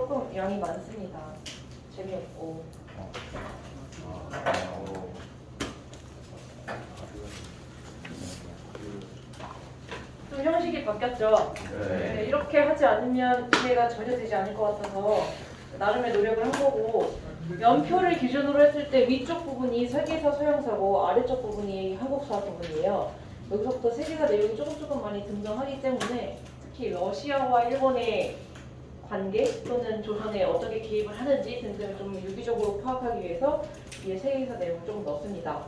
조금 양이 많습니다. 재미없고. 좀 형식이 바뀌었죠? 네, 이렇게 하지 않으면 이해가 전혀 되지 않을 것 같아서 나름의 노력을 한 거고, 연표를 기준으로 했을 때 위쪽 부분이 세계사 서양사고 아래쪽 부분이 한국사 부분이에요. 여기서부터 세계사 내용이 조금 많이 등장하기 때문에 특히 러시아와 일본의 관계 또는 조선에 어떻게 개입을 하는지 등등을 좀 유기적으로 파악하기 위해서 이 세계사 내용을 조금 넣습니다.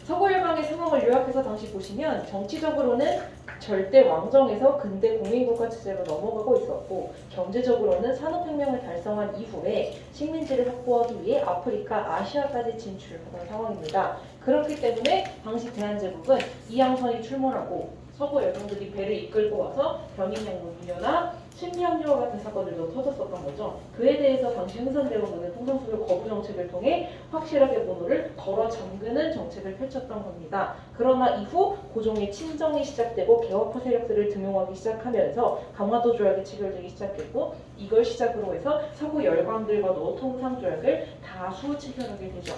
서구열강의 상황을 요약해서 당시 보시면 정치적으로는 절대 왕정에서 근대 공인국가 체제로 넘어가고 있었고, 경제적으로는 산업혁명을 달성한 이후에 식민지를 확보하기 위해 아프리카, 아시아까지 진출하던 상황입니다. 그렇기 때문에 당시 대한제국은 이양선이 출몰하고 서구 열강들이 배를 이끌고 와서 변인양문이나 신병유화 같은 사건들도 터졌었던 거죠. 그에 대해서 당시 흥선되어 오는 통상수교 거부 정책을 통해 확실하게 문호를 걸어 잠그는 정책을 펼쳤던 겁니다. 그러나 이후 고종의 친정이 시작되고 개화파 세력들을 등용하기 시작하면서 강화도 조약이 체결되기 시작했고, 이걸 시작으로 해서 서구 열강들과도 통상조약을 다수 체결하게 되죠.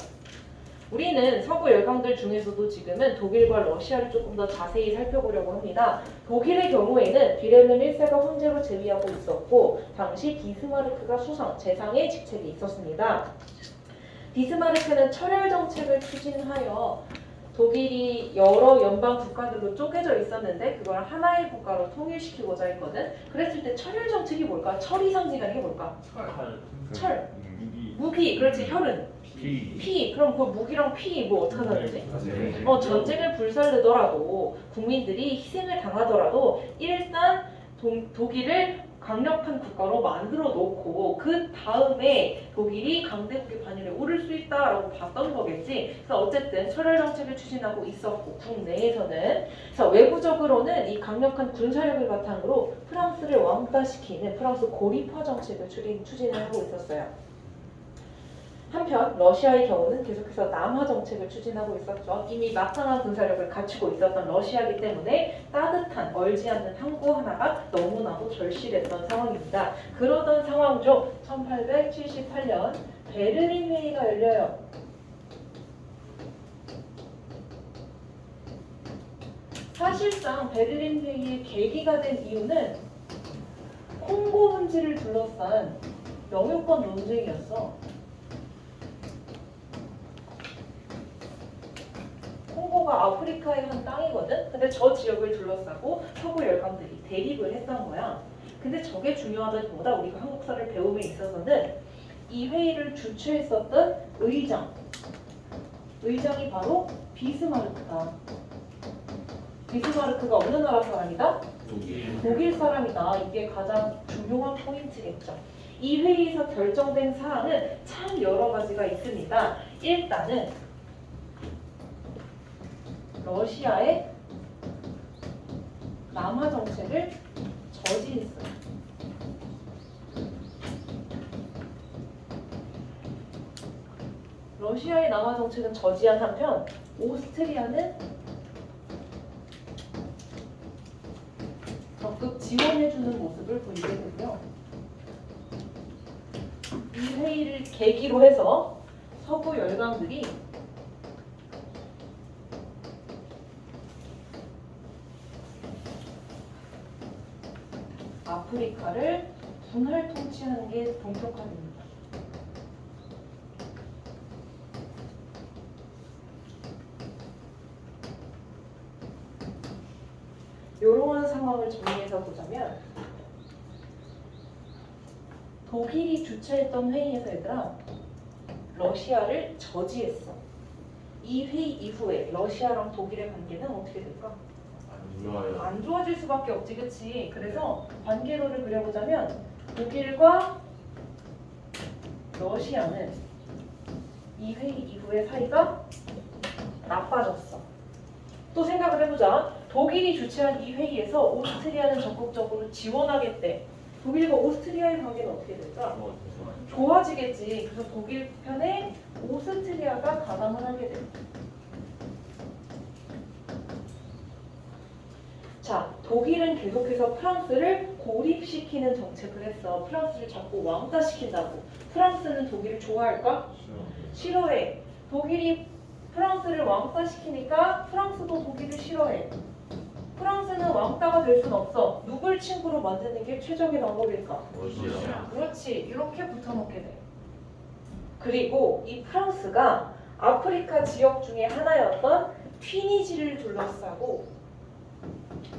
우리는 서구 열강들 중에서도 지금은 독일과 러시아를 조금 더 자세히 살펴보려고 합니다. 독일의 경우에는 빌헬름 1세가 황제로 재위하고 있었고, 당시 비스마르크가 수상, 재상의 직책이 있었습니다. 비스마르크는 철혈 정책을 추진하여 독일이 여러 연방 국가들로 쪼개져 있었는데 그걸 하나의 국가로 통일시키고자 했거든. 그랬을 때 철혈 정책이 뭘까? 철이 상징하는 게 뭘까? 철. 무기. 그렇지. 혈은 피. 그럼 그 무기랑 피 뭐 어떻게 하는지? 전쟁을 불살르더라도 국민들이 희생을 당하더라도 일단 독일을 강력한 국가로 만들어 놓고 그 다음에 독일이 강대국의 반열에 오를 수 있다라고 봤던 거겠지. 그래서 어쨌든 철혈 정책을 추진하고 있었고, 국내에서는 외부적으로는 이 강력한 군사력을 바탕으로 프랑스를 왕따시키는 프랑스 고립화 정책을 추진을 하고 있었어요. 한편 러시아의 경우는 계속해서 남하 정책을 추진하고 있었죠. 이미 막강한 군사력을 갖추고 있었던 러시아이기 때문에 따뜻한 얼지 않는 항구 하나가 너무나도 절실했던 상황입니다. 그러던 상황 중 1878년 베를린 회의가 열려요. 사실상 베를린 회의의 계기가 된 이유는 콩고 문제를 둘러싼 영유권 논쟁이었어. 콩고가 아프리카의 한 땅이거든? 근데 저 지역을 둘러싸고 서구 열강들이 대립을 했던 거야. 근데 저게 중요하다기보다 우리가 한국사를 배움에 있어서는 이 회의를 주최했었던 의장이 바로 비스마르크다. 비스마르크가 어느 나라 사람이다? 독일 사람이다. 이게 가장 중요한 포인트겠죠. 이 회의에서 결정된 사항은 참 여러 가지가 있습니다. 일단은 러시아의 남하 정책을 저지했어요. 러시아의 남하 정책은 저지한 한편 오스트리아는 적극 지원해주는 모습을 보이게 되고요. 이 회의를 계기로 해서 서구 열강들이 아프리카를 분할 통치하는 게 본격화됩니다. 이러한 상황을 정리해서 보자면 독일이 주최했던 회의에서 얘들아 러시아를 저지했어. 이 회의 이후에 러시아랑 독일의 관계는 어떻게 될까? 안 좋아질 수밖에 없지, 그치? 그래서 관계로를 그려보자면 독일과 러시아는 이 회의 이후에 사이가 나빠졌어. 또 생각을 해보자. 독일이 주최한 이 회의에서 오스트리아는 적극적으로 지원하겠대. 독일과 오스트리아의 관계는 어떻게 될까? 좋아지겠지. 그래서 독일 편에 오스트리아가 가담을 하게 돼. 자, 독일은 계속해서 프랑스를 고립시키는 정책을 했어. 프랑스를 자꾸 왕따시킨다고. 프랑스는 독일을 좋아할까? 싫어해. 독일이 프랑스를 왕따시키니까 프랑스도 독일을 싫어해. 프랑스는 왕따가 될 순 없어. 누굴 친구로 만드는 게 최적의 방법일까? 러시아. 그렇지. 이렇게 붙어놓게 돼. 그리고 이 프랑스가 아프리카 지역 중에 하나였던 튀니지를 둘러싸고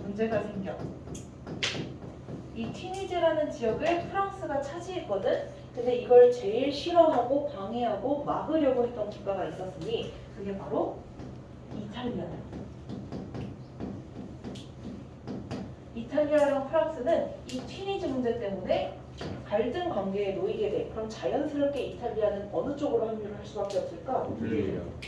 문제가 생겨. 이 튀니지라는 지역을 프랑스가 차지했거든. 근데 이걸 제일 싫어하고 방해하고 막으려고 했던 국가가 있었으니 그게 바로 이탈리아다. 이탈리아랑 프랑스는 이 튀니지 문제 때문에 갈등 관계에 놓이게 돼. 그럼 자연스럽게 이탈리아는 어느 쪽으로 합류를 할 수밖에 없을까?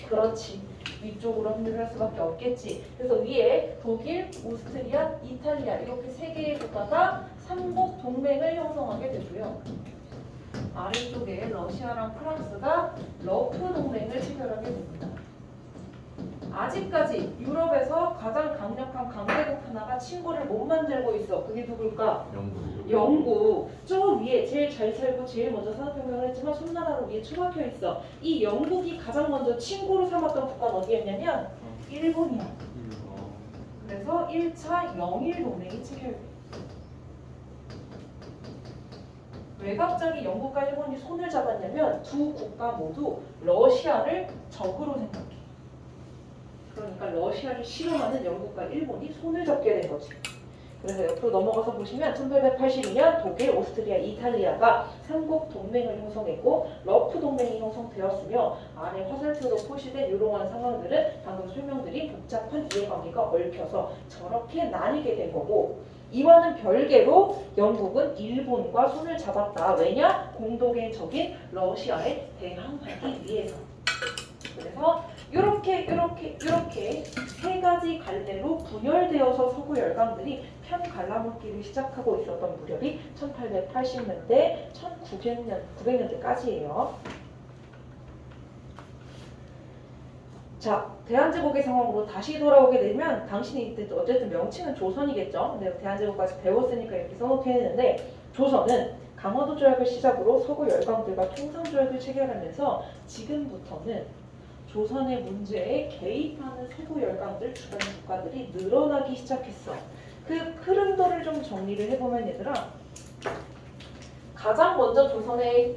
그렇지. 위쪽으로 합류를 할 수밖에 없겠지. 그래서 위에 독일, 오스트리아, 이탈리아 이렇게 세 개의 국가가 삼국 동맹을 형성하게 되고요. 아래쪽에 러시아랑 프랑스가 러프 동맹을 체결하게 됩니다. 아직까지 유럽에서 가장 강력한 강대국 하나가 친구를 못 만들고 있어. 그게 누굴까? 영국. 저 위에 제일 잘 살고 제일 먼저 산업혁명을 했지만 섬나라로 위에 처박혀 있어. 이 영국이 가장 먼저 친구로 삼았던 국가는 어디였냐면 일본이야. 그래서 1차 영일 동맹이 체결돼. 왜 갑자기 영국과 일본이 손을 잡았냐면 두 국가 모두 러시아를 적으로 생각해. 그러니까 러시아를 싫어하는 영국과 일본이 손을 잡게 된 거지. 그래서 옆으로 넘어가서 보시면 1882년 독일, 오스트리아, 이탈리아가 삼국 동맹을 형성했고 러프 동맹이 형성되었으며 아래 화살표로 표시된 이러한 상황들은 방금 설명드린 복잡한 이해관계가 얽혀서 저렇게 나뉘게 된 거고 이와는 별개로 영국은 일본과 손을 잡았다. 왜냐? 공동의 적인 러시아에 대항하기 위해서. 그래서 이렇게 세 가지 갈래로 분열되어서 서구 열강들이 편갈라먹기를 시작하고 있었던 무렵이 1880년대, 1900년대까지예요. 자, 대한제국의 상황으로 다시 돌아오게 되면 당신이 이때 어쨌든 명칭은 조선이겠죠. 근데 대한제국까지 배웠으니까 이렇게 써놓게 했는데 조선은 강화도 조약을 시작으로 서구 열강들과 통상조약을 체결하면서 지금부터는 조선의 문제에 개입하는 서구 열강들 주변 국가들이 늘어나기 시작했어. 그 흐름도를 좀 정리를 해보면 얘들아 가장 먼저 조선에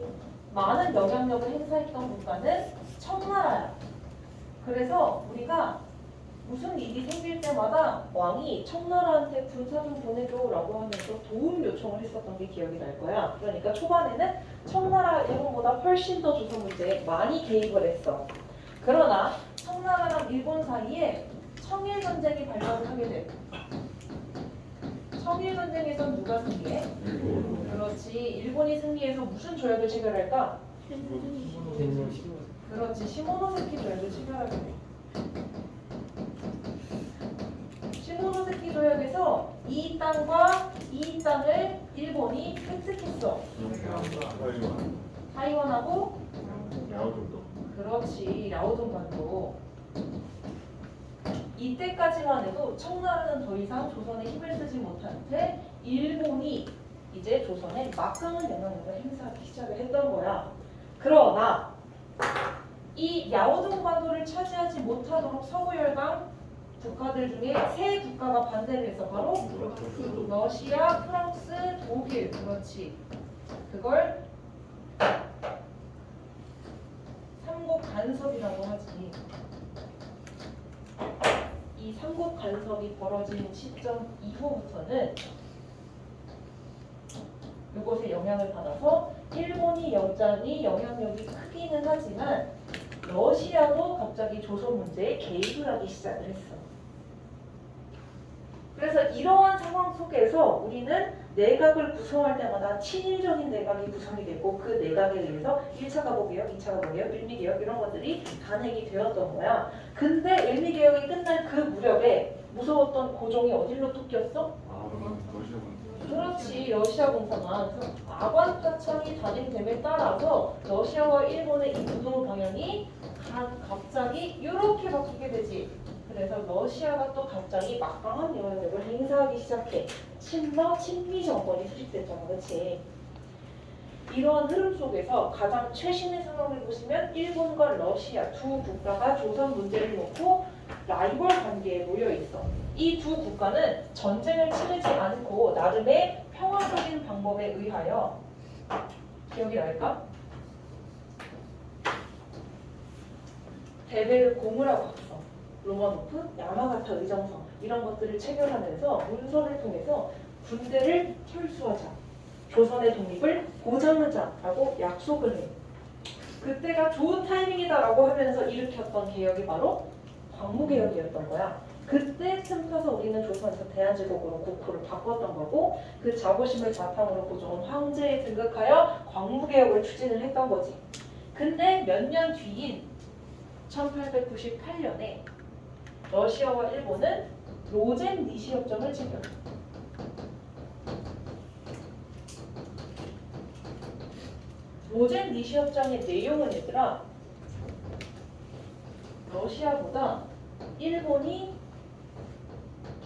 많은 영향력을 행사했던 국가는 청나라야. 그래서 우리가 무슨 일이 생길 때마다 왕이 청나라한테 군사 좀 보내줘라고 하면서 도움 요청을 했었던 게 기억이 날 거야. 그러니까 초반에는 청나라 일본보다 훨씬 더 조선 문제에 많이 개입을 했어. 그러나 청나라랑 일본 사이에 청일전쟁이 발발을 하게 돼. 청일전쟁에선 누가 승리해? 그렇지. 일본이 승리해서 무슨 조약을 체결할까? 그렇지. 시모노세키 조약을 체결하게 돼. 시모노세키 조약에서 이 땅과 이 땅을 일본이 획득했어. 타이완하고 그렇지. 라오동반도. 이때까지만 해도 청나라는 더 이상 조선에 힘을 쓰지 못한 채 일본이 이제 조선에 막강한 영향력을 행사하기 시작을 했던 거야. 그러나 이 야오동반도를 차지하지 못하도록 서구 열강 국가들 중에 세 국가가 반대를 해서 바로 러시아, 프랑스, 독일. 그렇지. 그걸 삼국 간섭이라고 하지. 이 삼국 간섭이 벌어진 시점 이후부터는 이곳에 영향을 받아서 일본이 여전히 영향력이 크기는 하지만 러시아도 갑자기 조선 문제에 개입을 하기 시작을 했어. 그래서 이러한 상황 속에서 우리는 내각을 구성할 때마다 친일적인 내각이 구성이 되고 그 내각에 의해서 1차 가보개혁, 2차 가보개혁, 일미개혁 이런 것들이 단행이 되었던 거야. 근데 일미개혁이 끝난 그 무렵에 무서웠던 고종이 어디로 뚝 꼈어? 그렇지. 러시아 공산당. 그래서 아관타창이 단행됨에 따라서 러시아와 일본의 이 구동 방향이 갑자기 이렇게 바뀌게 되지. 그래서 러시아가 또 갑자기 막강한 영향력을 행사하기 시작해. 친러 친미 정권이 수립됐잖아, 그렇지? 이러한 흐름 속에서 가장 최신의 상황을 보시면 일본과 러시아 두 국가가 조선 문제를 놓고 라이벌 관계에 놓여 있어. 이 두 국가는 전쟁을 치르지 않고 나름의 평화적인 방법에 의하여 기억이 날까? 대베르 고무라고 했어. 로마노프, 야마가타 의정성 이런 것들을 체결하면서 문서를 통해서 군대를 철수하자, 조선의 독립을 보장하자라고 약속을 해. 그때가 좋은 타이밍이다라고 하면서 일으켰던 개혁이 바로 광무개혁이었던 거야. 그때 틈타서 우리는 조선에서 대한제국으로 국호를 바꿨던 거고, 그 자부심을 바탕으로 고종은 황제에 등극하여 광무개혁을 추진을 했던 거지. 근데 몇 년 뒤인 1898년에 러시아와 일본은 로젠-니시 협정을 체결. 로젠-니시 협정의 내용은 얘들아, 러시아보다 일본이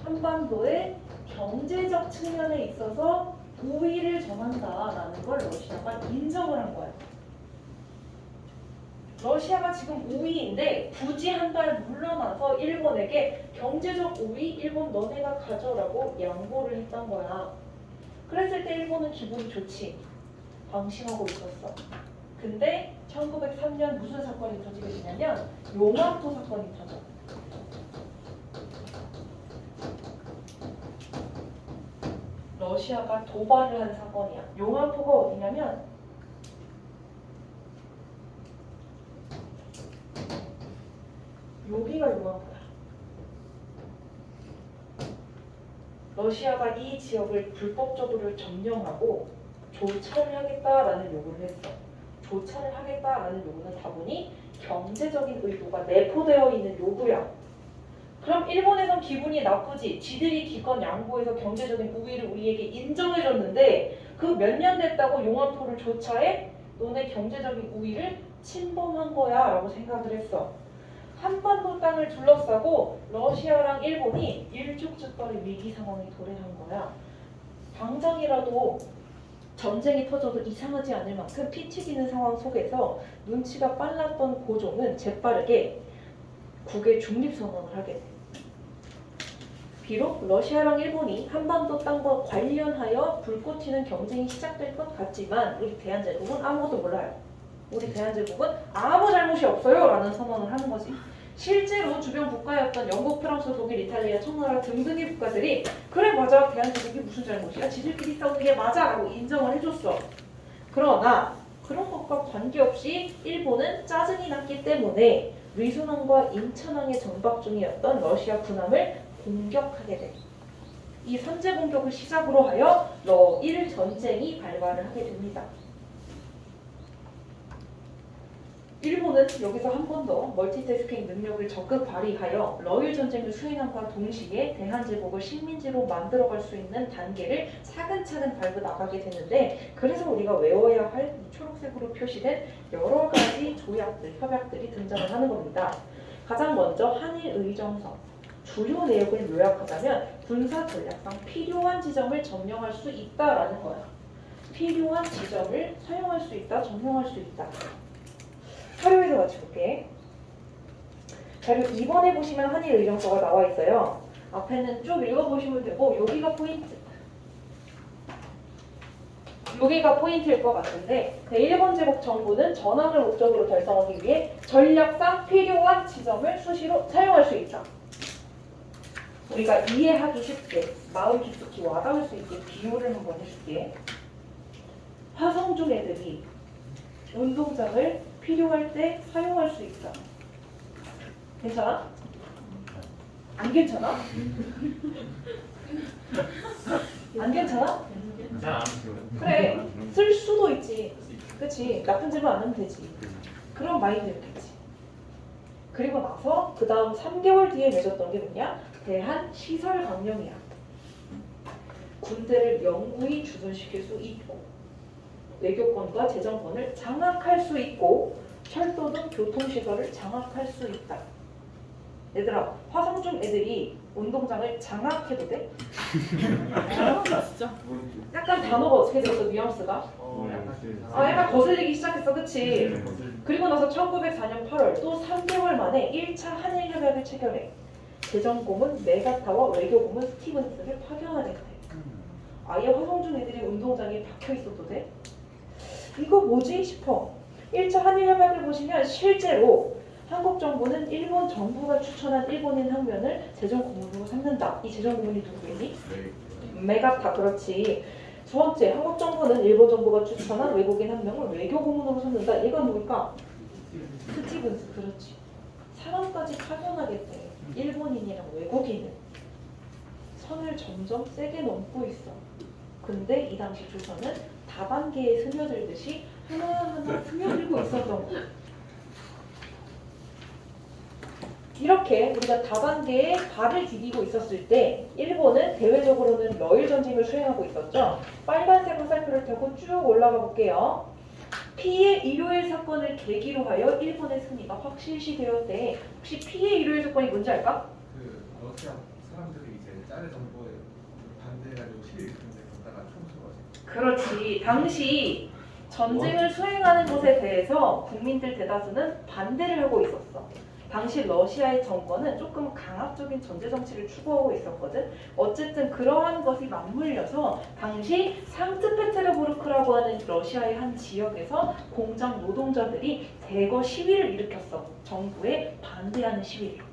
한반도의 경제적 측면에 있어서 우위를 점한다라는 걸 러시아가 인정을 한 거야. 러시아가 지금 우위인데 굳이 한 발 물러나서 일본에게 경제적 우위, 일본 너네가 가져라고 양보를 했던 거야. 그랬을 때 일본은 기분이 좋지. 방심하고 있었어. 근데 1903년 무슨 사건이 터지게 되냐면 용암포 사건이 터져. 러시아가 도발을 한 사건이야. 용암포가 어디냐면 여기가 용암포야. 러시아가 이 지역을 불법적으로 점령하고 조차를 하겠다라는 요구를 했어. 조차를 하겠다라는 요구는 다분히 경제적인 의도가 내포되어 있는 요구야. 그럼 일본에선 기분이 나쁘지. 지들이 기껏 양보해서 경제적인 우위를 우리에게 인정해줬는데 그 몇 년 됐다고 용암포를 조차해? 너네 경제적인 우위를 침범한 거야 라고 생각을 했어. 한반도 땅을 둘러싸고 러시아랑 일본이 일촉즉발의 위기 상황에 도래한 거야. 당장이라도 전쟁이 터져도 이상하지 않을 만큼 피 튀기는 상황 속에서 눈치가 빨랐던 고종은 재빠르게 국외 중립 선언을 하게 돼. 비록 러시아랑 일본이 한반도 땅과 관련하여 불꽃 튀는 경쟁이 시작될 것 같지만 우리 대한제국은 아무것도 몰라요. 우리 대한제국은 아무 잘못이 없어요 라는 선언을 하는 거지. 실제로 주변 국가였던 영국, 프랑스, 독일, 이탈리아, 청나라 등등의 국가들이 그래 맞아 대한제국이 무슨 잘못이야 지들끼리 싸우는 게 맞아 라고 인정을 해줬어. 그러나 그런 것과 관계없이 일본은 짜증이 났기 때문에 리소낭과 임천항의 정박 중이었던 러시아 군함을 공격하게 돼. 이 선제 공격을 시작으로 하여 러일 전쟁이 발발을 하게 됩니다. 일본은 여기서 한 번 더 멀티태스킹 능력을 적극 발휘하여 러일 전쟁을 수행함과 동시에 대한제국을 식민지로 만들어갈 수 있는 단계를 차근차근 밟아 나가게 되는데 그래서 우리가 외워야 할 초록색으로 표시된 여러 가지 조약들, 협약들이 등장을 하는 겁니다. 가장 먼저 한일의정서. 주요 내용을 요약하자면 군사 전략상 필요한 지점을 점령할 수 있다라는 거야. 필요한 지점을 사용할 수 있다, 점령할 수 있다. 자료에서 맞춰볼게. 자료 2번에 보시면 한일의정서가 나와 있어요. 앞에는 쭉 읽어보시면 되고 여기가 포인트. 여기가 포인트일 것 같은데 일본 제국 정부는 전황을 목적으로 달성하기 위해 전략상 필요한 지점을 수시로 사용할 수 있다. 우리가 이해하기 쉽게 마음 깊숙이 와닿을 수 있게 비유를 한번 해줄게. 화성중 애들이 운동장을 필요할 때 사용할 수 있다. 괜찮아? 안 괜찮아? 안 괜찮아? 그래, 쓸 수도 있지. 그치? 나쁜 짓만 안 하면 되지. 그런 마인드였겠지. 그리고 나서 그 다음 3개월 뒤에 맺었던 게 뭐냐? 대한시설강령이야. 군대를 영구히 주둔시킬 수 있고 외교권과 재정권을 장악할 수 있고 철도 등 교통시설을 장악할 수 있다. 얘들아, 화성중 애들이 운동장을 장악해도 돼? 진짜? 약간 단어가 어떻게 되었어, 뉘앙스가? 약간 거슬리기 시작했어, 그치? 그리고 나서 1904년 8월 또 3개월 만에 1차 한일협약을 체결해. 재정고문 메가타와 외교고문 스티븐스를 파견하게 돼. 아예 화성중 애들이 운동장에 박혀 있어도 돼? 이거 뭐지 싶어. 1차 한일협약을 보시면 실제로 한국 정부는 일본 정부가 추천한 일본인 학면을 재정고문으로 삼는다. 이 재정고문이 누구겠니? 메가타, 그렇지. 두 번째, 한국 정부는 일본 정부가 추천한 외국인 한 명을 외교 고문으로 삼는다. 얘가 누굴까? 스티븐스, 그렇지. 사람까지 파견하겠대. 일본인이랑 외국인을. 선을 점점 세게 넘고 있어. 근데 이 당시 조선은 다단계에 스며들듯이 하나하나 스며들고 있었던 거야. 이렇게 우리가 다단계에 발을 디디고 있었을 때 일본은 대외적으로는 러일 전쟁을 수행하고 있었죠. 빨간색 화살표를 타고 쭉 올라가 볼게요. 피해 일요일 사건을 계기로 하여 일본의 승리가 확실시되었대. 혹시 피해 일요일 사건이 뭔지 알까? 그 러시아 사람들이 이제 짜레 정부에 반대해가지고 시위 근데 갔다가 총 쏘가지고. 그렇지. 당시 전쟁을 수행하는 것에 대해서 국민들 대다수는 반대를 하고 있었어. 당시 러시아의 정권은 조금 강압적인 전제 정치를 추구하고 있었거든. 어쨌든 그러한 것이 맞물려서 당시 상트페테르부르크라고 하는 러시아의 한 지역에서 공장 노동자들이 대거 시위를 일으켰어. 정부에 반대하는 시위를.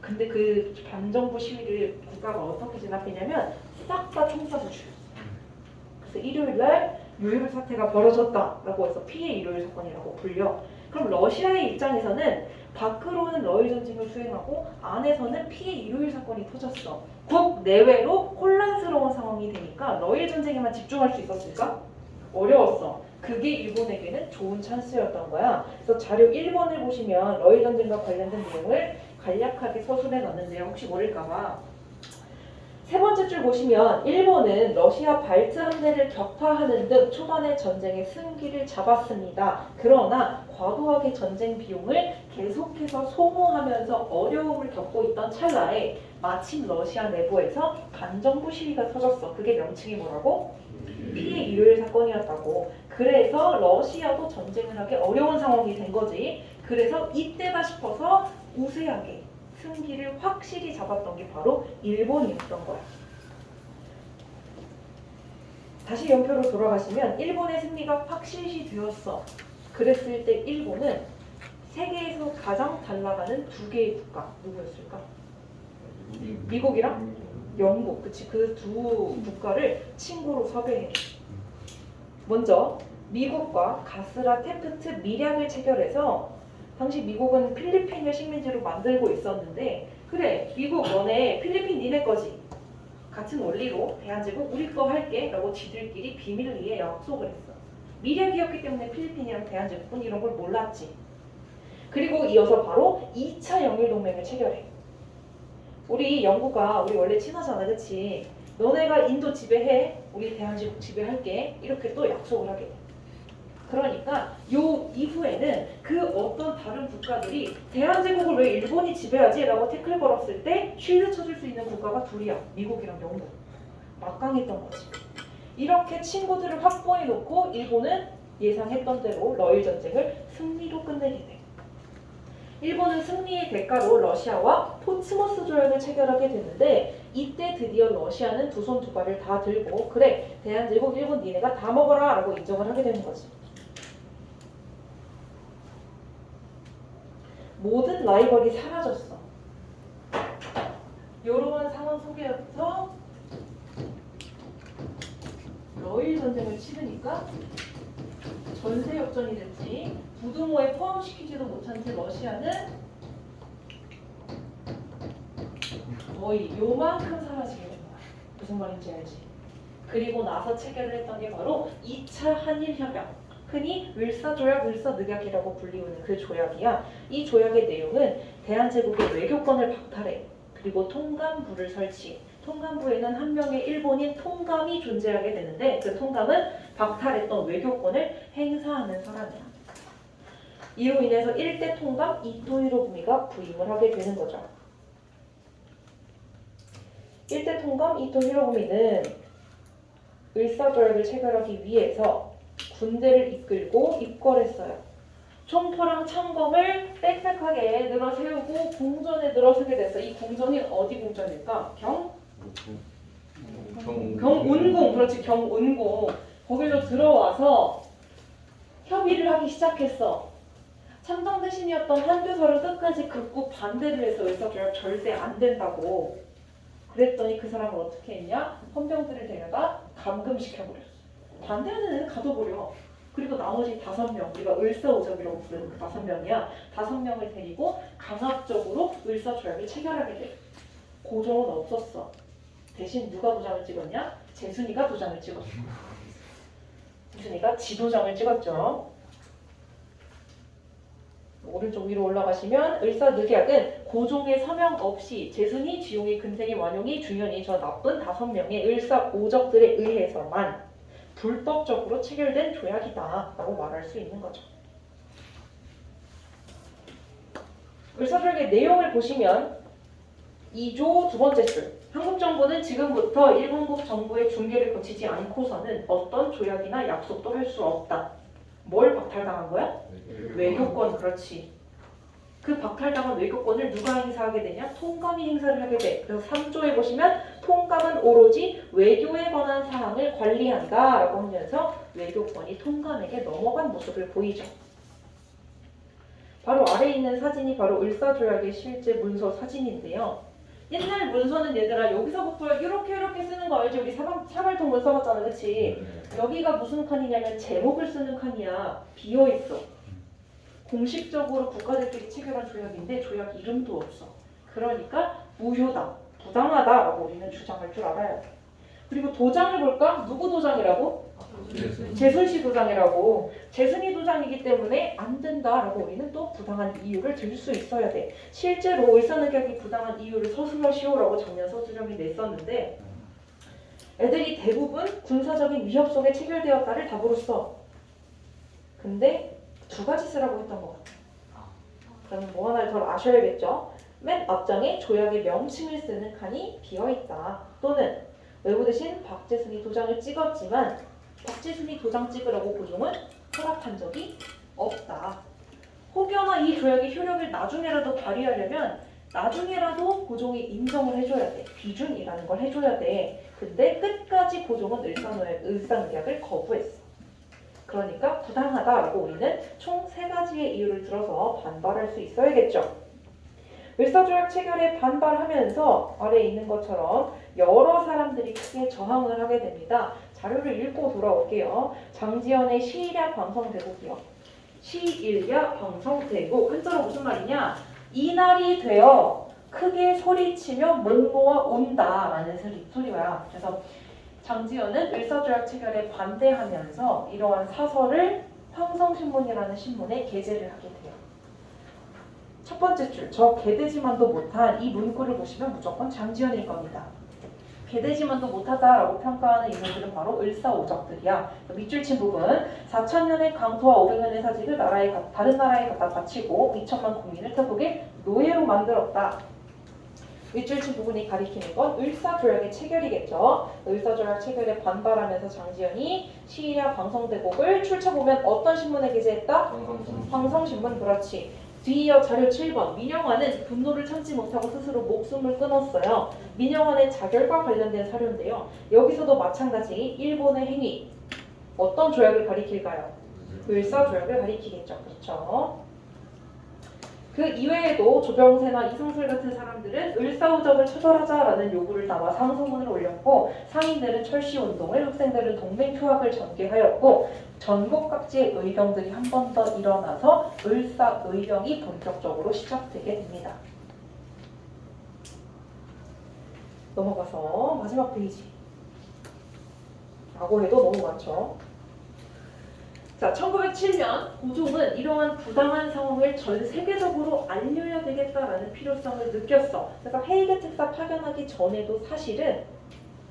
근데 그 반정부 시위를 국가가 어떻게 진압했냐면 싹 다 총 쏴서 죽였어. 그래서 일요일날 요일 사태가 벌어졌다라고 해서 피해 일요일 사건이라고 불려. 그럼 러시아의 입장에서는 밖으로는 러일 전쟁을 수행하고 안에서는 피해 일요일 사건이 터졌어. 국 내외로 혼란스러운 상황이 되니까 러일 전쟁에만 집중할 수 있었을까? 어려웠어. 그게 일본에게는 좋은 찬스였던 거야. 그래서 자료 1번을 보시면 러일 전쟁과 관련된 내용을 간략하게 서술해 놨는데요. 혹시 모를까봐. 세 번째 줄 보시면 일본은 러시아 발트 함대를 격파하는 등 초반의 전쟁의 승기를 잡았습니다. 그러나 과도하게 전쟁 비용을 계속해서 소모하면서 어려움을 겪고 있던 찰나에 마침 러시아 내부에서 반정부 시위가 터졌어. 그게 명칭이 뭐라고? 피해 일요일 사건이었다고. 그래서 러시아도 전쟁을 하기 어려운 상황이 된 거지. 그래서 이때다 싶어서 우세하게 승기를 확실히 잡았던 게 바로 일본이었던 거야. 다시 연표로 돌아가시면 일본의 승리가 확실시 되었어. 그랬을 때 일본은 세계에서 가장 잘 나가는 두 개의 국가 누구였을까? 미국이랑 영국. 그치, 그 두 국가를 친구로 섭외해. 먼저 미국과 가스라 테프트 밀약을 체결해서 당시 미국은 필리핀을 식민지로 만들고 있었는데 그래 미국 너네 필리핀 니네 거지 같은 원리로 대한제국 우리 거 할게 라고 지들끼리 비밀리에 약속을 했어. 밀약이었기 때문에 필리핀이랑 대한제국은 이런 걸 몰랐지. 그리고 이어서 바로 2차 영일동맹을 체결해. 우리 영구가 우리 원래 친하잖아, 그치? 너네가 인도 지배해, 우리 대한제국 지배할게 이렇게 또 약속을 하게 돼. 그러니까 요 이후에는 그 어떤 다른 국가들이 대한제국을 왜 일본이 지배하지? 라고 태클 걸었을 때 쉴드 쳐줄 수 있는 국가가 둘이야. 미국이랑 영국. 막강했던 거지. 이렇게 친구들을 확보해 놓고 일본은 예상했던 대로 러일 전쟁을 승리로 끝내게 돼. 일본은 승리의 대가로 러시아와 포츠머스 조약을 체결하게 되는데 이때 드디어 러시아는 두 손 두 발을 다 들고 그래 대한제국 일본 니네가 다 먹어라 라고 인정을 하게 되는 거지. 모든 라이벌이 사라졌어. 이러한 상황 속에서 러일 전쟁을 치르니까 전세 역전이 됐지. 부동호에 포함시키지도 못한 채 러시아는 거의 요만큼 사라지게 된 거야. 무슨 말인지 알지? 그리고 나서 체결을 했던 게 바로 2차 한일협약. 흔히 을사조약, 을사늑약이라고 불리우는 그 조약이야. 이 조약의 내용은 대한제국의 외교권을 박탈해. 그리고 통감부를 설치. 통감부에는 한 명의 일본인 통감이 존재하게 되는데 그 통감은 박탈했던 외교권을 행사하는 사람이야. 이로 인해서 1대 통감, 2도 1호 부미가 부임을 하게 되는 거죠. 1대 통감, 2도 1호 부미는 을사조약을 체결하기 위해서 군대를 이끌고 입궐했어요. 총포랑 창검을 빽빽하게 늘어 세우고 궁전에 들어서게 됐어. 이 궁전이 어디 궁전일까? 경운궁. 그렇지, 경운궁. 거기로 들어와서 협의를 하기 시작했어. 참정 대신이었던 한교사를 끝까지 극구 반대를 해서 을사조약 절대 안 된다고. 그랬더니 그 사람을 어떻게 했냐? 헌병들을 데려다 감금시켜버렸어. 반대하는 애는 가둬버려. 그리고 나머지 5명, 우리가 을사오적이라고 부르는 그 5명이야. 5명을 데리고 강압적으로 을사조약을 체결하게 돼. 고종은 없었어. 대신 누가 도장을 찍었냐? 재순이가 도장을 찍었어. 재순이가 지도장을 찍었죠. 오른쪽 위로 올라가시면 을사늑약은 고종의 서명 없이 재순이, 지용이, 근생이, 완용이, 중현이 저 나쁜 5명의 을사오적들에 의해서만 불법적으로 체결된 조약이다 라고 말할 수 있는 거죠. 을사조약의 내용을 보시면 2조 두 번째 줄, 한국 정부는 지금부터 일본국 정부의 중개를 거치지 않고서는 어떤 조약이나 약속도 할 수 없다. 뭘 박탈당한 거야? 외교권. 그렇지. 그 박탈당한 외교권을 누가 행사하게 되냐? 통감이 행사를 하게 돼. 그래서 3조에 보시면 통감은 오로지 외교에 관한 사항을 관리한다 라고 하면서 외교권이 통감에게 넘어간 모습을 보이죠. 바로 아래에 있는 사진이 바로 을사조약의 실제 문서 사진인데요. 옛날 문서는 얘들아 여기서부터 이렇게 쓰는 거 알지? 우리 사발통을 써봤잖아, 그치? 여기가 무슨 칸이냐면 제목을 쓰는 칸이야. 비어있어. 공식적으로 국가들끼리 체결한 조약인데 조약 이름도 없어. 그러니까 무효다, 부당하다라고 우리는 주장할 줄 알아야 돼. 그리고 도장을 볼까? 누구 도장이라고? 재순씨 도장이라고. 재순이 도장이기 때문에 안 된다라고 우리는 또 부당한 이유를 들 수 있어야 돼. 실제로 을사늑약이 부당한 이유를 서술하시오라고 작년 서술형이 냈었는데 애들이 대부분 군사적인 위협 속에 체결되었다를 답으로 써. 근데 2가지 쓰라고 했던 것 같아요. 그러면 뭐 하나를 더 아셔야겠죠? 맨 앞장에 조약의 명칭을 쓰는 칸이 비어있다. 또는 외부 대신 박재순이 도장을 찍었지만 박재순이 도장 찍으라고 고종은 허락한 적이 없다. 혹여나 이 조약의 효력을 나중에라도 발휘하려면 나중에라도 고종이 인정을 해줘야 돼. 비준이라는 걸 해줘야 돼. 근데 끝까지 고종은 을사늑약을 거부했어. 그러니까 부당하다라고 우리는 총 3가지의 이유를 들어서 반발할 수 있어야겠죠. 을사조약 체결에 반발하면서 아래에 있는 것처럼 여러 사람들이 크게 저항을 하게 됩니다. 자료를 읽고 돌아올게요. 장지연의 시일야 방성대국이요. 시일야 방성대국. 한자로 무슨 말이냐? 이날이 되어 크게 소리치며 목 놓아 운다라는 소리야. 그래서 장지연은 을사조약 체결에 반대하면서 이러한 사설을 황성신문이라는 신문에 게재를 하게 돼요. 첫 번째 줄, 저 개되지만도 못한 이 문구를 보시면 무조건 장지연일 겁니다. 개되지만도 못하다라고 평가하는 인물들은 바로 을사오적들이야. 밑줄 친 부분, 4,000년의 강토와 500년의 사직을 다른 나라에 갖다 바치고 2천만 국민을 태국의 노예로 만들었다. 밑줄 친 부분이 가리키는 건 을사조약의 체결이겠죠. 을사조약 체결에 반발하면서 장지연이 시일야 방성대국을 출처보면 어떤 신문에 게재했다? 황성신문. 그렇지. 뒤이어 자료 7번. 민영환은 분노를 참지 못하고 스스로 목숨을 끊었어요. 민영환의 자결과 관련된 사료인데요. 여기서도 마찬가지 일본의 행위. 어떤 조약을 가리킬까요? 을사조약을 가리키겠죠. 그렇죠. 그 이외에도 조병세나 이승술 같은 사람들은 을사오적을 처벌하자라는 요구를 담아 상소문을 올렸고 상인들은 철시운동을, 학생들은 동맹휴학을 전개하였고 전국 각지의 의병들이 한 번 더 일어나서 을사의병이 본격적으로 시작되게 됩니다. 넘어가서 마지막 페이지. 라고 해도 너무 많죠. 자, 1907년 고종은 이러한 부당한 상황을 전 세계적으로 알려야 되겠다라는 필요성을 느꼈어. 그래서 헤이게 특사 파견하기 전에도 사실은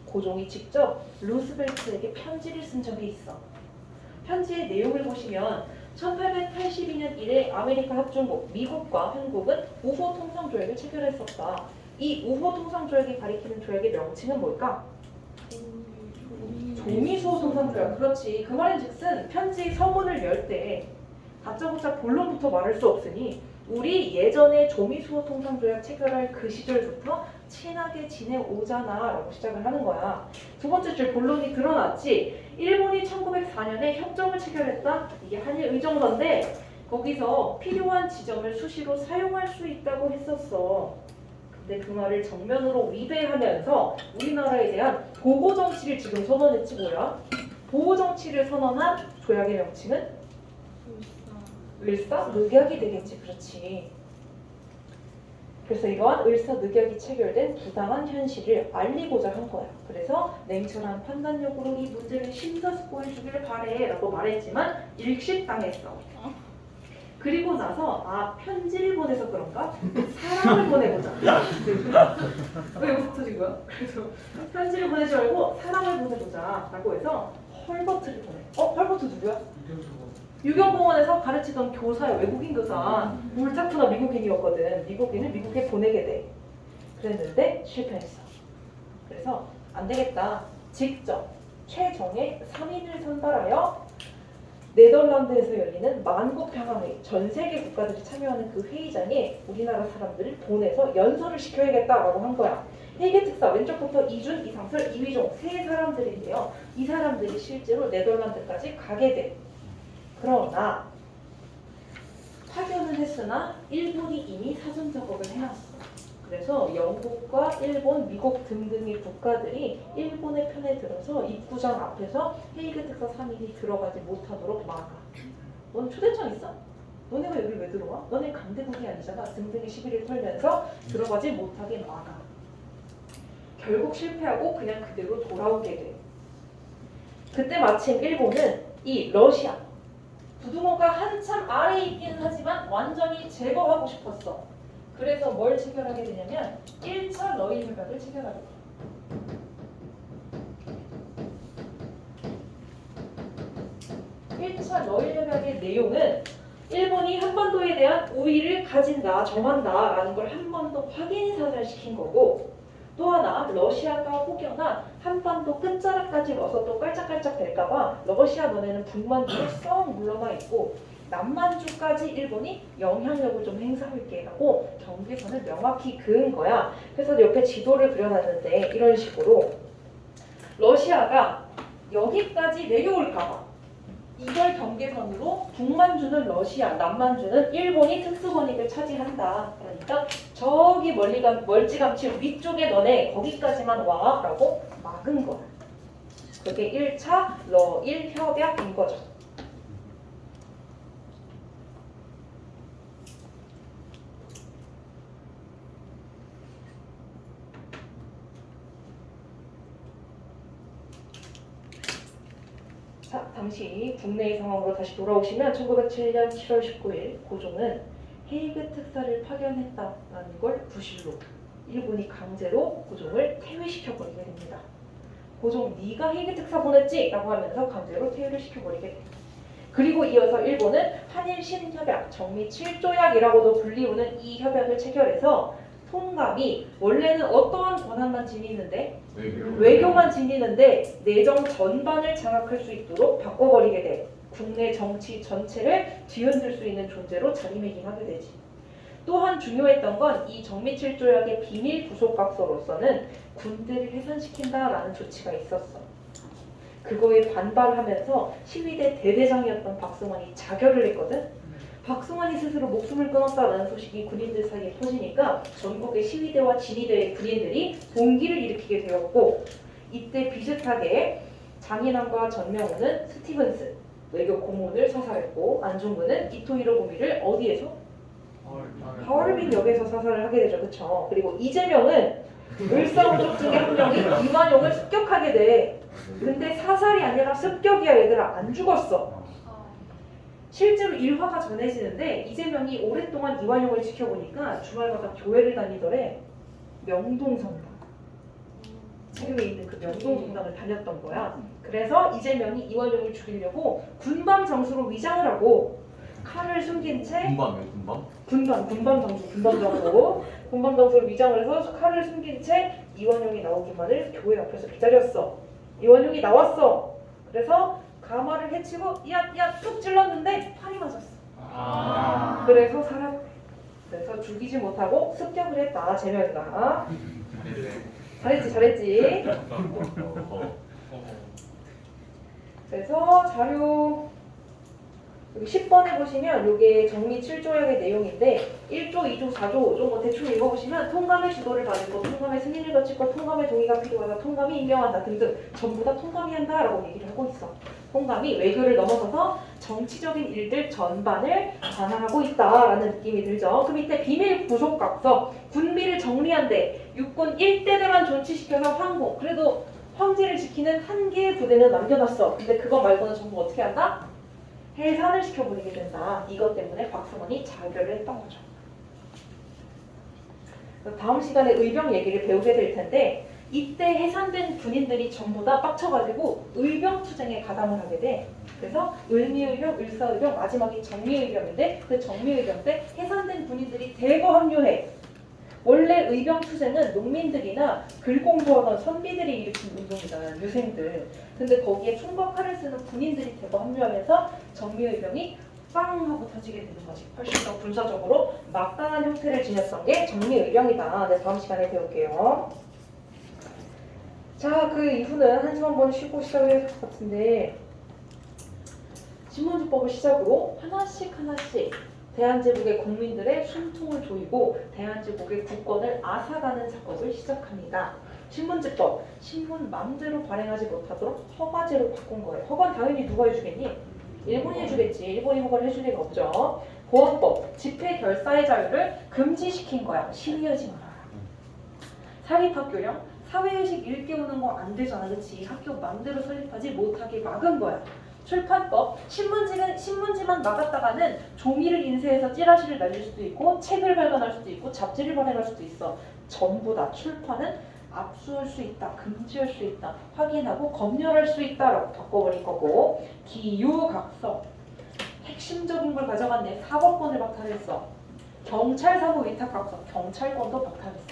고종이 직접 루스벨트에게 편지를 쓴 적이 있어. 편지의 내용을 보시면 1882년 이래 아메리카 합중국 미국과 한국은 우호 통상 조약을 체결했었다. 이 우호 통상 조약이 가리키는 조약의 명칭은 뭘까? 조미수호 통상 조약. 그렇지. 그 말인즉슨 편지 서문을 열 때 다짜고짜 본론부터 말할 수 없으니 우리 예전에 조미수호 통상 조약 체결할 그 시절부터 친하게 지내오잖아 라고 시작을 하는 거야. 두 번째 줄 본론이 드러났지. 일본이 1904년에 협정을 체결했다. 이게 한일 의정서인데 거기서 필요한 지점을 수시로 사용할 수 있다고 했었어. 근데 그 말을 정면으로 위배하면서 우리나라에 대한 보호 정치를 지금 선언했지 뭐야? 보호 정치를 선언한 조약의 명칭은 을사늑약이 되겠지. 그렇지. 그래서 이러한 을사늑약이 체결된 부당한 현실을 알리고자 한 거야. 그래서 냉철한 판단력으로 이 문제를 심사숙고해 주기를 바래 라고 말했지만 일식당했어. 그리고 나서 편지를 보내서 그런가? 사람을 보내보자. 왜 여기서 터진 거야? 그래서 편지를 보내지 말고 사람을 보내보자 라고 해서 헐버트를 보내. 헐버트 누구야? 유경공원에서 가르치던 교사야. 외국인 교사. 울타쿠나 미국인이었거든. 미국인을 미국에 보내게 돼. 그랬는데 실패했어. 그래서 안 되겠다. 직접 최정예 3인을 선발하여 네덜란드에서 열리는 만국평화회의, 전 세계 국가들이 참여하는 그 회의장에 우리나라 사람들을 보내서 연설을 시켜야겠다라고 한 거야. 헤이게 특사 왼쪽부터 이준, 이상설, 이휘종 세 사람들인데요. 이 사람들이 실제로 네덜란드까지 가게 돼. 그러나 파견은 했으나 일본이 이미 사전 작업을 해놨어. 그래서 영국과 일본, 미국 등등의 국가들이 일본의 편에 들어서 입구장 앞에서 헤이그 특사 3인이 들어가지 못하도록 막아. 넌 초대장 있어? 너네가 여기 왜 들어와? 너네 강대국이 아니잖아. 등등의 시비를 털면서 들어가지 못하게 막아. 결국 실패하고 그냥 그대로 돌아오게 돼. 그때 마침 일본은 이 러시아, 부두모가 한참 아래에 있기는 하지만 완전히 제거하고 싶었어. 그래서 뭘 체결하게 되냐면 1차 러일 협약을 체결하게 돼. 1차 러일 협약의 내용은 일본이 한반도에 대한 우위를 가진다, 정한다 라는 걸 한 번 더 확인 사살시킨 거고, 또 하나 러시아가 혹여나 한반도 끝자락까지 와서 또 깔짝깔짝 될까봐 러시아 너네는 북만주에 썩 물러나 있고 남만주까지 일본이 영향력을 좀 행사할게 라고 경계선을 명확히 그은 거야. 그래서 옆에 지도를 그려놨는데 이런 식으로 러시아가 여기까지 내려올까봐 이걸 경계선으로 북만주는 러시아, 남만주는 일본이 특수권익을 차지한다. 그러니까 저기 멀찌감치 위쪽에 너네 거기까지만 와 라고 막은 거야. 그게 1차 러일 협약인 거죠. 자, 당시 국내의 상황으로 다시 돌아오시면 1907년 7월 19일 고종은 헤이그 특사를 파견했다라는 걸 부실로 일본이 강제로 고종을 퇴위시켜버리게 됩니다. 고종 네가 헤이그 특사 보냈지? 라고 하면서 강제로 퇴위를 시켜버리게 됩니다. 그리고 이어서 일본은 한일 신협약, 정미 7조약이라고도 불리우는 이 협약을 체결해서 통감이 원래는 어떠한 권한만 지니는데 외교만 지니는데 내정 전반을 장악할 수 있도록 바꿔버리게 돼. 국내 정치 전체를 뒤흔들 수 있는 존재로 자리매김하게 되지. 또한 중요했던 건 이 정미칠조약의 비밀 부속각서로서는 군대를 해산시킨다라는 조치가 있었어. 그거에 반발하면서 시위대 대대장이었던 박승환이 자결을 했거든. 박승환이 스스로 목숨을 끊었다라는 소식이 군인들 사이에 퍼지니까 전국의 시위대와 지휘대의 군인들이 봉기를 일으키게 되었고, 이때 비슷하게 장인환과 전명훈은 스티븐스 외교 고문을 사살했고, 안중근은 이토 히로부미를 어디에서? 하얼빈역에서 사살을 하게 되죠. 그쵸? 그리고 이재명은 을사오족 중에 한 명이 이완용을 습격하게 돼. 근데 사살이 아니라 습격이야. 얘들아, 안 죽었어. 실제로 일화가 전해지는데 이재명이 오랫동안 이완용을 지켜보니까 주말마다 교회를 다니더래. 명동성당, 지금에 있는 그 명동성당을 다녔던 거야. 그래서 이재명이 이완용을 죽이려고 군밤 장수로 위장을 하고 칼을 숨긴 채 군밤이에요, 군밤? 군밤 장소를 위장을 해서 칼을 숨긴 채 이완용이 나오기만을 교회 앞에서 기다렸어. 이완용이 나왔어. 그래서 가마를 해치고 야 툭 찔렀는데 팔이 맞았어. 그래서 살았대. 그래서 죽이지 못하고 습격을 했다. 제명이가. 잘했지. 그래서 자료 여기 10번에 보시면 이게 정리 7조약의 내용인데 1조, 2조, 4조 이런 거 대충 읽어보시면 통감의 주도를 받을 거, 통감의 승인을 거칠 거, 통감의 동의가 필요하다, 통감이 임명한다 등등 전부 다 통감이 한다라고 얘기를 하고 있어. 통감이 외교를 넘어서서 정치적인 일들 전반을 관할하고 있다라는 느낌이 들죠. 그 밑에 비밀 부속각서, 군비를 정리한데 육군 1대대만 존치시켜서 황공. 그래도 황제를 지키는 한 개의 부대는 남겨놨어. 근데 그거 말고는 전부 어떻게 한다? 해산을 시켜버리게 된다. 이것 때문에 박승원이 자결을 했던 거죠. 다음 시간에 의병 얘기를 배우게 될 텐데 이때 해산된 군인들이 전부 다 빡쳐가지고 의병투쟁에 가담을 하게 돼. 그래서 을미의병, 을사의병, 마지막이 정미의병인데 그 정미의병 때 해산된 군인들이 대거 합류해. 원래 의병투쟁은 농민들이나 글공부하던 선비들이 일으킨 운동이잖아요. 유생들. 근데 거기에 총과 칼을 쓰는 군인들이 대거 합류하면서 정미의병이 빵 하고 터지게 되는 거지. 훨씬 더 군사적으로 막강한 형태를 지녔던 게 정미의병이다. 네, 다음 시간에 배울게요. 자, 그 이후는 한시간 번 쉬고 시작을 해야 될 것 같은데 신문지법을 시작으로 하나씩 대한제국의 국민들의 숨통을 조이고 대한제국의 국권을 앗아가는 작업을 시작합니다. 신문지법, 신문 맘대로 발행하지 못하도록 허가제로 바꾼 거예요. 허가는 당연히 누가 해주겠니? 일본이 해주겠지. 일본이 허가를 해줄 리가 없죠. 보안법, 집회 결사의 자유를 금지시킨 거야. 시위하지 말아라. 사립학교령, 사회의식 일깨우는 거 안 되잖아. 그치? 학교 맘대로 설립하지 못하게 막은 거야. 출판법, 신문지만 막았다가는 종이를 인쇄해서 찌라시를 날릴 수도 있고 책을 발간할 수도 있고 잡지를 발행할 수도 있어. 전부 다 출판은 압수할 수 있다, 금지할 수 있다, 확인하고 검열할 수 있다라고 바꿔버릴 거고 기유각서, 핵심적인 걸 가져갔네. 사법권을 박탈했어. 경찰사고 위탁각서, 경찰권도 박탈했어.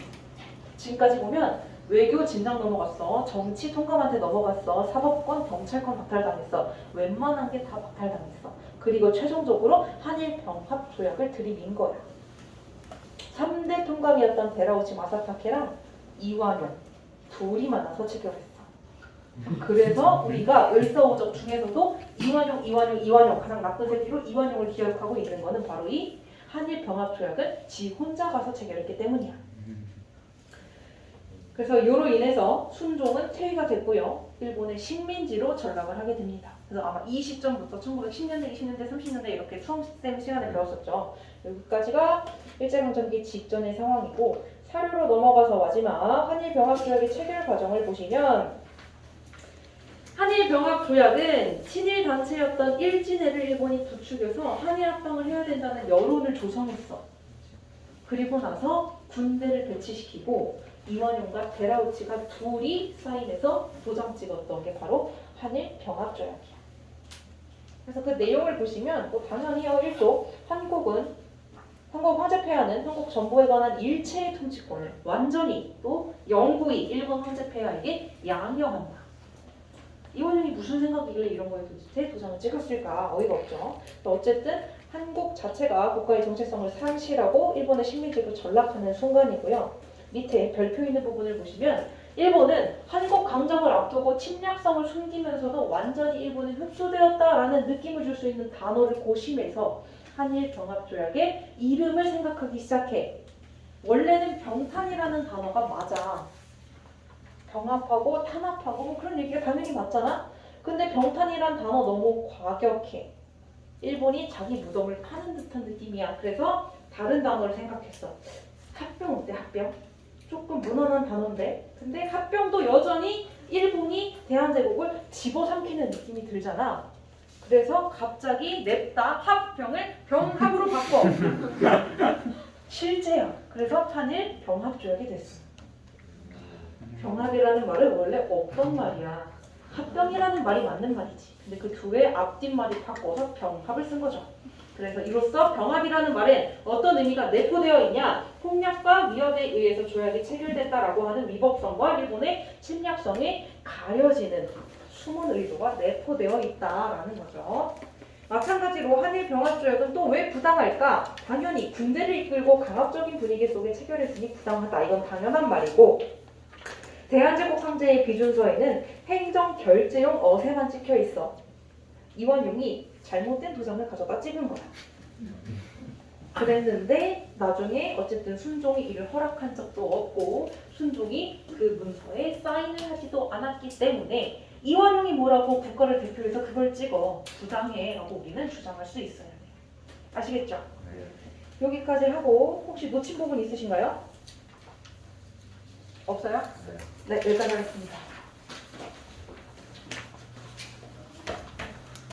지금까지 보면 외교 진작 넘어갔어. 정치 통감한테 넘어갔어. 사법권, 경찰권 박탈당했어. 웬만한 게 다 박탈당했어. 그리고 최종적으로 한일 병합 조약을 들이민 거야. 3대 통감이었던 데라우치 마사타케랑 이완용 둘이 만나서 체결했어. 그래서 우리가 을사오적 중에서도 이완용 가장 나쁜 새끼로 이완용을 기억하고 있는 거는 바로 이 한일 병합 조약을 지 혼자 가서 체결했기 때문이야. 그래서 이로 인해서 순종은 퇴위가 됐고요. 일본의 식민지로 전락을 하게 됩니다. 그래서 아마 이 시점부터 1910년대, 20년대, 30년대 이렇게 수험생 시간에 배웠었죠. 여기까지가 일제강점기 직전의 상황이고 사료로 넘어가서 마지막 한일병합조약의 체결 과정을 보시면 한일병합조약은 친일단체였던 일진회를 일본이 부추겨서 한일합방을 해야 된다는 여론을 조성했어. 그리고 나서 군대를 배치시키고 이완용과 데라우치가 둘이 사인해서 도장 찍었던 게 바로 한일병합조약이야. 그래서 그 내용을 보시면 뭐 당연히 1조 한국 황제폐하는 한국 전부에 관한 일체의 통치권을 완전히 또 영구히 일본 황제폐하에게 양려한다. 이완용이 무슨 생각이길래 이런 거에 도대체 도장을 찍었을까? 어이가 없죠. 어쨌든 한국 자체가 국가의 정체성을 상실하고 일본의 식민지로 전락하는 순간이고요. 밑에 별표 있는 부분을 보시면 일본은 한국 강점을 앞두고 침략성을 숨기면서도 완전히 일본에 흡수되었다라는 느낌을 줄 수 있는 단어를 고심해서 한일병합조약의 이름을 생각하기 시작해. 원래는 병탄이라는 단어가 맞아. 병합하고 탄압하고 뭐 그런 얘기가 당연히 맞잖아. 근데 병탄이란 단어 너무 과격해. 일본이 자기 무덤을 파는 듯한 느낌이야. 그래서 다른 단어를 생각했어. 합병 어때? 합병? 조금 무난한 단어인데 근데 합병도 여전히 일본이 대한제국을 집어삼키는 느낌이 들잖아. 그래서 갑자기 냅다 합병을 병합으로 바꿔. 실제야. 그래서 한일 병합조약이 됐어. 병합이라는 말은 원래 없던 말이야. 합병이라는 말이 맞는 말이지. 근데 그 두 개의 앞뒷말이 바꿔서 병합을 쓴 거죠. 그래서 이로써 병합이라는 말엔 어떤 의미가 내포되어 있냐? 폭력과 위협에 의해서 조약이 체결됐다라고 하는 위법성과 일본의 침략성이 가려지는 숨은 의도가 내포되어 있다라는 거죠. 마찬가지로 한일 병합조약은 또 왜 부당할까? 당연히 군대를 이끌고 강압적인 분위기 속에 체결했으니 부당하다. 이건 당연한 말이고 대한제국 황제의 비준서에는 행정 결제용 어세만 찍혀 있어. 이완용이 잘못된 도장을 가져다 찍은 거야. 그랬는데 나중에 어쨌든 순종이 이를 허락한 적도 없고 순종이 그 문서에 사인을 하지도 않았기 때문에 이완용이 뭐라고 국가를 대표해서 그걸 찍어 부당해 라고 우리는 주장할 수 있어야 돼요. 아시겠죠? 여기까지 하고 혹시 놓친 부분 있으신가요? 없어요? 네, 여기까지 하겠습니다.